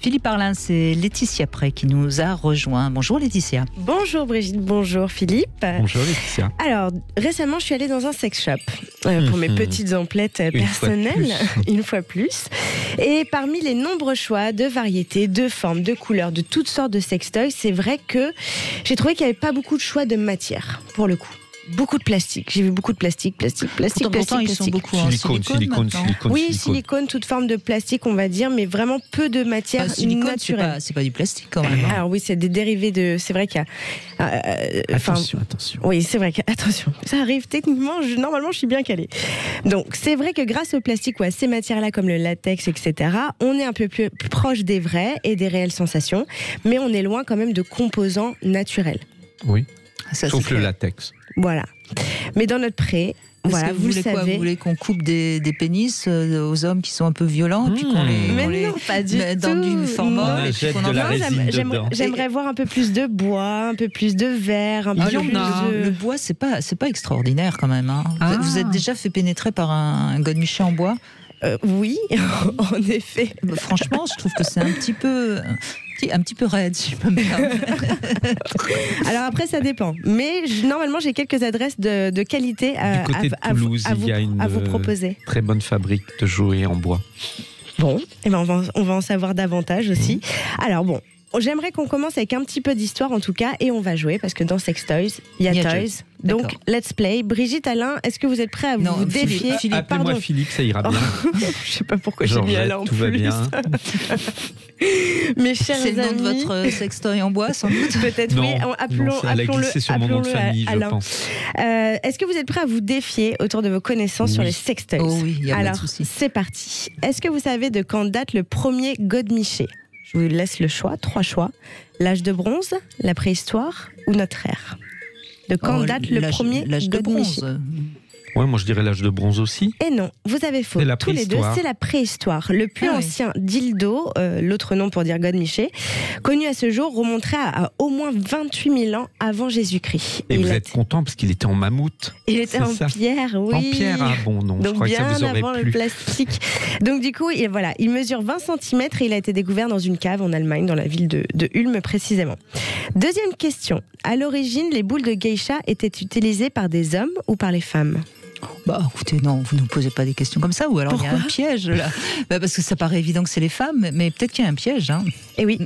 Philippe Arlin, c'est Laetitia Prey qui nous a rejoint. Bonjour Laetitia. Bonjour Brigitte, bonjour Philippe. Bonjour Laetitia. Alors, récemment, je suis allée dans un sex shop pour mes petites emplettes personnelles, une fois plus. Et parmi les nombreux choix de variétés, de formes, de couleurs, de toutes sortes de sextoys, c'est vrai que j'ai trouvé qu'il n'y avait pas beaucoup de choix de matière, pour le coup. Beaucoup de plastique. J'ai vu beaucoup de plastique. Pourtant, ils sont beaucoup en silicone. Oui, silicone, toute forme de plastique, on va dire, mais vraiment peu de matière naturelle. C'est pas du plastique quand même. Alors oui, c'est des dérivés de. C'est vrai qu'il y a. Attention. Oui, c'est vrai attention. Ça arrive techniquement. Normalement, je suis bien calée. Donc, c'est vrai que grâce au plastique ou à ces matières-là, comme le latex, etc., on est un peu plus proche des vraies et des réelles sensations, mais on est loin quand même de composants naturels. Oui. Ça, sauf le latex. Voilà. Mais dans notre pré, voilà, vous le savez. Vous voulez qu'on coupe des pénis aux hommes qui sont un peu violents, puis qu'on les non, pas du tout. Dans du format. J'aimerais voir un peu plus de bois, un peu plus de verre, un peu plus de... Le bois, c'est pas extraordinaire quand même. Hein. Vous êtes déjà fait pénétrer par un godemiché en bois? Oui, en effet. Franchement, je trouve que c'est un petit peu raide, si je peux me permettre. Alors après, ça dépend. Mais normalement, j'ai quelques adresses de qualité à vous proposer. Très bonne fabrique de jouets en bois. Bon, eh ben on va en savoir davantage aussi. Alors bon, j'aimerais qu'on commence avec un petit peu d'histoire en tout cas, et on va jouer parce que dans Sex Toys, il y a Toys. Donc, let's play. Brigitte, Alain, est-ce que vous êtes prêts à vous défier? Appelez-moi Philippe, ça ira bien. Je sais pas pourquoi j'ai mis Alain en plus. Tout va bien. Mes chers amis. C'est le nom de votre sextoy en bois, sans doute? Peut-être, oui. Appelons-le sur mon nom de famille, je pense. Est-ce que vous êtes prêts à vous défier autour de vos connaissances sur les sextoys? Oh oui, il y a Alors, pas de souci. C'est parti. Est-ce que vous savez de quand date le premier godemiché? Je vous laisse le choix, 3 choix. L'âge de bronze, la préhistoire ou notre ère? De quand date le premier godemiché? Ouais, moi je dirais l'âge de bronze aussi. Et non, vous avez faux. Tous les deux, c'est la préhistoire. Le plus ancien dildo, l'autre nom pour dire godemiché, connu à ce jour, remonterait à au moins 28 000 ans avant Jésus-Christ. Et vous êtes content parce qu'il était en mammouth? Il était en pierre, oui. En pierre, bon non, donc je crois bien que ça vous aurait avant plu. le plastique. Donc du coup, il mesure 20 cm et il a été découvert dans une cave en Allemagne, dans la ville de Ulm précisément. Deuxième question. À l'origine, les boules de geisha étaient utilisées par des hommes ou par les femmes? Bah écoutez, non, vous ne nous posez pas des questions comme ça, ou alors il y a un piège là. Parce que ça paraît évident que c'est les femmes, mais peut-être qu'il y a un piège. Hein. Et oui.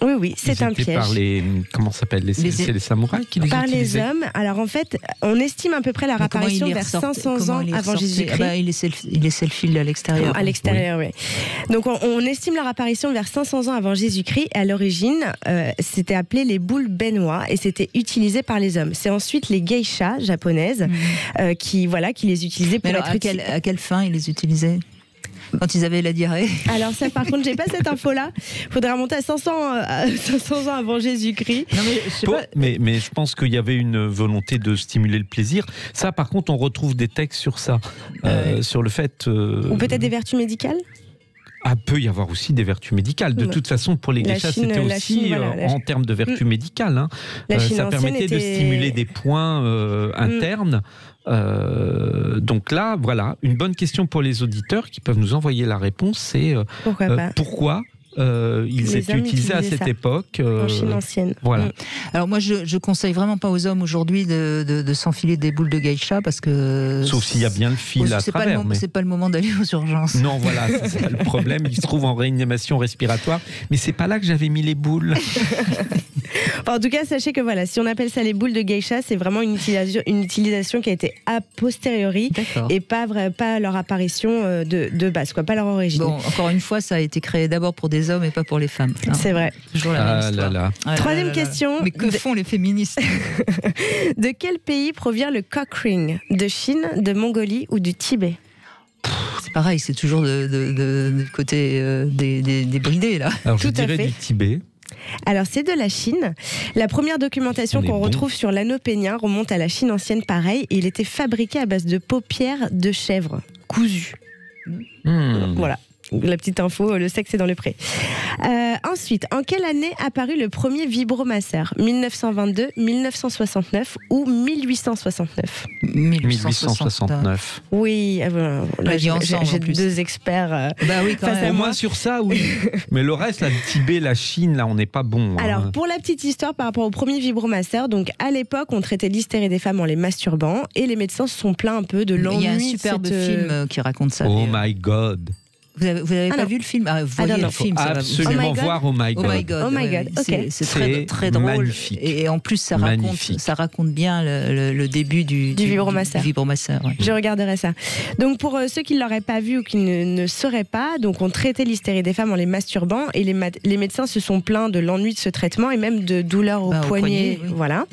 Oui, c'est un piège. Par les, comment s'appelle, c'est les samouraïs qui les Par utilisaient. les hommes. Alors en fait, on estime à peu près leur apparition vers 500 ans avant Jésus-Christ. Il laissait le fil à l'extérieur. À l'extérieur, oui. Donc on estime leur apparition vers 500 ans avant Jésus-Christ. À l'origine, c'était appelé les boules benwa et c'était utilisé par les hommes. C'est ensuite les geishas japonaises qui les utilisaient pour être utilisées. À quelle fin ils les utilisaient? Quand ils avaient la diarrhée? Alors ça, par contre, j'ai pas cette info-là. Faudrait remonter à 500 ans avant Jésus-Christ. Non, mais je pense qu'il y avait une volonté de stimuler le plaisir. Ça, par contre, on retrouve des textes sur ça, sur le fait. Ou peut-être des vertus médicales. Peut y avoir aussi des vertus médicales. De toute façon, pour les geishas, c'était aussi en termes de vertus médicales. Hein. Ça permettait de stimuler des points internes. Donc là, voilà, une bonne question pour les auditeurs qui peuvent nous envoyer la réponse, c'est pourquoi ils étaient utilisés à cette époque en Chine ancienne. Voilà. Alors moi, je conseille vraiment pas aux hommes aujourd'hui de s'enfiler des boules de geisha parce que sauf s'il y a bien le fil à travers. C'est pas le moment d'aller aux urgences. Non, voilà, c'est le problème. Il se trouve en réanimation respiratoire, mais c'est pas là que j'avais mis les boules. En tout cas, sachez que si on appelle ça les boules de geisha, c'est vraiment une utilisation qui a été a posteriori et pas leur apparition de base, pas leur origine. Bon, encore une fois, ça a été créé d'abord pour des hommes et pas pour les femmes. Hein. C'est vrai. Toujours la même histoire. Troisième question. Mais que font les féministes? De quel pays provient le cock ring? De Chine, de Mongolie ou du Tibet? C'est pareil, c'est toujours du côté des bridés là. Alors je dirais du Tibet. Alors c'est de la Chine. La première documentation qu'on retrouve sur l'anneau pénien remonte à la Chine ancienne pareil. Et il était fabriqué à base de paupières de chèvre cousues. Voilà. la petite info, le sexe est dans le pré. Ensuite, en quelle année apparut le premier vibromasseur ? 1922, 1969 ou 1869 ? 1869. Oui, là, j'ai deux experts au moins sur ça, oui. Mais le reste, la Tibet, la Chine, là, on n'est pas bon. Alors, pour la petite histoire par rapport au premier vibromasseur, donc à l'époque, on traitait l'hystérie des femmes en les masturbant et les médecins se sont plaints un peu de l'ennui. Il y a un superbe film qui raconte ça. Oh my God. Vous avez pas vu le film ? Vous voyez le film, ça va absolument voir Oh my God. Oh my God. Okay. C'est très, très drôle. Magnifique. Et en plus, ça raconte bien le début du vibromasseur. Ouais. Je regarderai ça. Donc pour ceux qui ne l'auraient pas vu ou qui ne sauraient pas, donc on traitait l'hystérie des femmes en les masturbant et les médecins se sont plaints de l'ennui de ce traitement et même de douleurs au poignet. Oui. Voilà.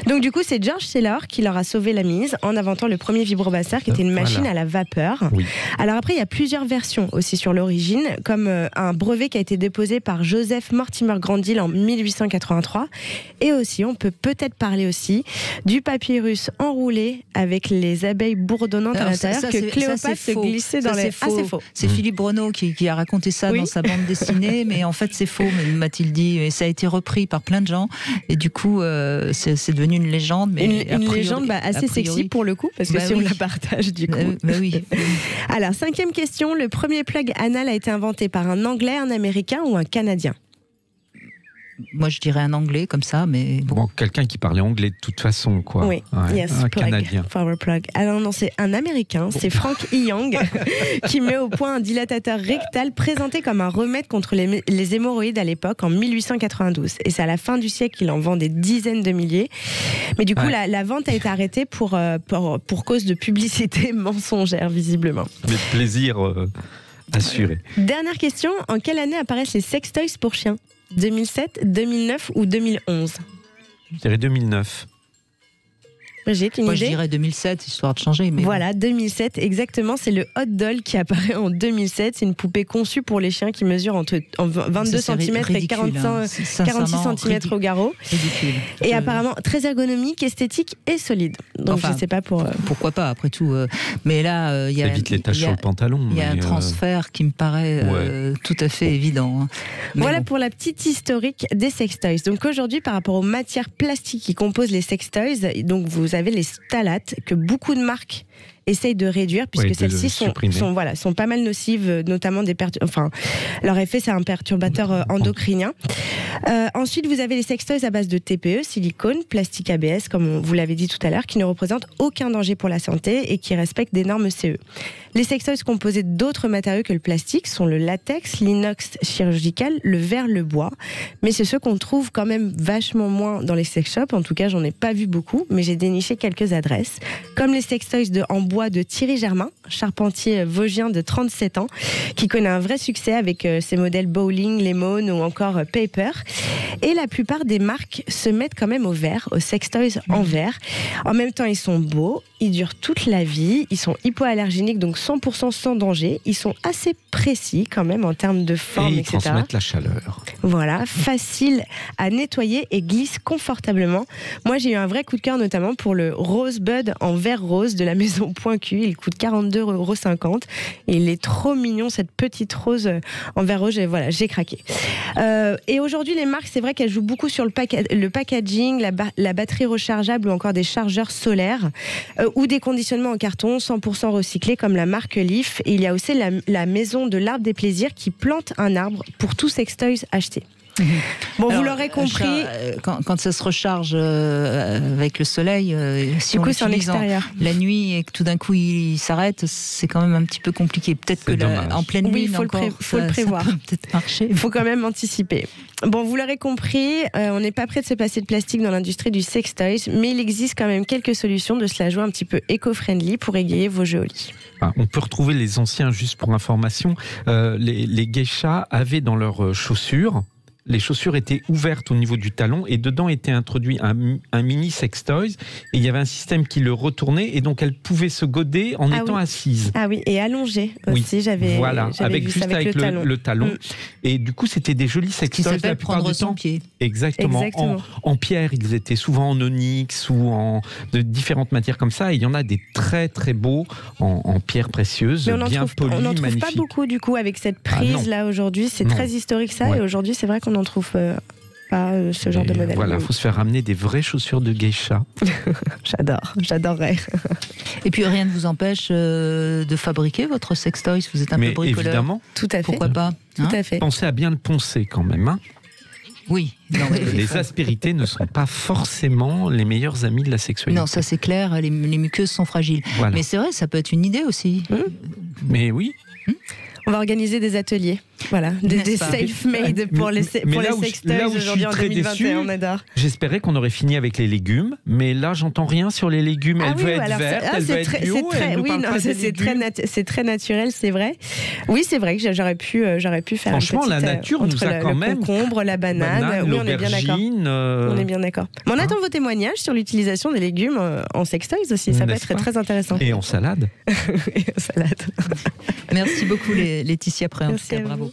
Donc du coup, c'est George Saylor qui leur a sauvé la mise en inventant le premier vibromasseur qui était une machine à la vapeur. Oui. Alors après, il y a plusieurs versions aussi sur l'origine, comme un brevet qui a été déposé par Joseph Mortimer Granville en 1883. Et aussi, on peut peut-être parler aussi du papyrus enroulé avec les abeilles bourdonnantes à l'intérieur que Cléopâtre se glissait dans les... C'est faux. C'est Philippe Breneau qui a raconté ça dans sa bande dessinée, mais en fait c'est faux, m'a-t-il dit. Et ça a été repris par plein de gens. Et du coup, c'est devenu une légende. Mais une légende assez sexy pour le coup, parce que si on la partage du coup. Oui. Alors, 5e question, le premier plug anal a été inventé par un Anglais, un Américain ou un Canadien ? Moi, je dirais un Anglais comme ça, mais bon, quelqu'un qui parlait anglais de toute façon, quoi. Oui, yes, un Canadien. Power plug. Alors non, c'est un Américain, c'est Frank E. Young, qui met au point un dilatateur rectal présenté comme un remède contre les hémorroïdes à l'époque, en 1892. Et c'est à la fin du siècle qu'il en vend des dizaines de milliers. Mais du coup, la vente a été arrêtée pour cause de publicité mensongère, visiblement. Mais plaisir assuré. Dernière question, en quelle année apparaissent les sextoys pour chiens ? 2007, 2009 ou 2011 ? Je dirais 2009. Moi, je dirais 2007, histoire de changer. Mais voilà, 2007, exactement. C'est le Hot Doll qui apparaît en 2007. C'est une poupée conçue pour les chiens qui mesure entre 22 cm et 46 cm au garrot. Ridicule. Et apparemment très ergonomique, esthétique et solide. Donc je sais pas pourquoi pas, après tout. Mais là, il y a... évite les taches sur le pantalon. Il y a un transfert qui me paraît tout à fait évident. Hein. Voilà pour la petite historique des sextoys. Donc aujourd'hui, par rapport aux matières plastiques qui composent les sextoys, donc vous avez les phtalates que beaucoup de marques essayent de réduire puisque celles-ci sont pas mal nocives, notamment leur effet c'est un perturbateur endocrinien. Ensuite vous avez les sextoys à base de TPE, silicone, plastique ABS comme vous l'avez dit tout à l'heure, qui ne représentent aucun danger pour la santé et qui respectent des normes CE. Les sextoys composés d'autres matériaux que le plastique sont le latex, l'inox chirurgical, le verre, le bois, mais c'est ceux qu'on trouve quand même vachement moins dans les sex shops. En tout cas j'en ai pas vu beaucoup, mais j'ai déniché quelques adresses, comme les sextoys en bois de Thierry Germain, charpentier vosgien de 37 ans, qui connaît un vrai succès avec ses modèles Bowling, Lemon ou encore Paper. Et la plupart des marques se mettent quand même au verre, aux sextoys en verre. En même temps, ils sont beaux, ils durent toute la vie, ils sont hypoallergéniques, donc 100% sans danger. Ils sont assez précis quand même en termes de forme, etc. Et ils etc. transmettent la chaleur. Voilà, facile à nettoyer et glisse confortablement. Moi, j'ai eu un vrai coup de cœur notamment pour le Rosebud en verre rose de la maison Point Q. Il coûte 42,50 €. Et il est trop mignon, cette petite rose en verre rose. Voilà, j'ai craqué. Et aujourd'hui, les marques, c'est vrai qu'elles jouent beaucoup sur le packaging, la batterie rechargeable ou encore des chargeurs solaires ou des conditionnements en carton 100% recyclés comme la marque Leaf. Et il y a aussi la maison de l'arbre des plaisirs qui plante un arbre pour tout sextoys acheté. Bon, alors, vous l'aurez compris. Quand ça se recharge avec le soleil, si on l'utilise la nuit et que tout d'un coup il s'arrête, c'est quand même un petit peu compliqué. Peut-être que en pleine nuit, il faut le prévoir. Ça peut peut-être marcher. Il faut quand même anticiper. Bon, vous l'aurez compris, on n'est pas prêt de se passer de plastique dans l'industrie du sextoys, mais il existe quand même quelques solutions de se la jouer un petit peu éco-friendly pour égayer vos jeux au lit. On peut retrouver les anciens, juste pour information, les geishas avaient dans leurs chaussures les chaussures étaient ouvertes au niveau du talon et dedans était introduit un mini sextoys et il y avait un système qui le retournait et donc elle pouvait se goder en étant assise. Ah oui, et allongée aussi, j'avais avec vu ça avec le talon. Et du coup, c'était des jolis sextoys la plupart du temps. Pied. Exactement. En pierre, ils étaient souvent en onyx ou de différentes matières comme ça. Et il y en a des très très beaux en pierre précieuse, bien polis, on n'en trouve magnifiques. pas beaucoup du coup avec cette prise là aujourd'hui. C'est très historique ça. Et aujourd'hui, c'est vrai qu'on n'en trouve pas ce genre de modèle. Voilà, il faut se faire ramener des vraies chaussures de geisha. J'adorerais. Et puis rien ne vous empêche de fabriquer votre sextoys. Vous êtes un peu bricoleur. Évidemment. Tout à fait. Pourquoi pas? Tout à fait. Pensez à bien le poncer quand même. Hein. Oui. Non, mais les aspérités ne sont pas forcément les meilleurs amis de la sexualité. Non, ça c'est clair, les muqueuses sont fragiles. Voilà. Mais c'est vrai, ça peut être une idée aussi. Mais oui. On va organiser des ateliers, voilà, des self-made pour les sextoys aujourd'hui en 2021, on adore. J'espérais qu'on aurait fini avec les légumes, mais là j'entends rien sur les légumes. Elle veut être verte, elle veut être bio. C'est très naturel, c'est vrai. Oui, c'est vrai que j'aurais pu faire. Franchement, la nature nous a quand même. Le concombre, la banane, oui, on est bien d'accord. On est bien d'accord. Mais on attend vos témoignages sur l'utilisation des légumes en sextoys aussi. Ça peut être très intéressant. Et en salade. Et en salade. Merci beaucoup Laetitia Préant. Bravo.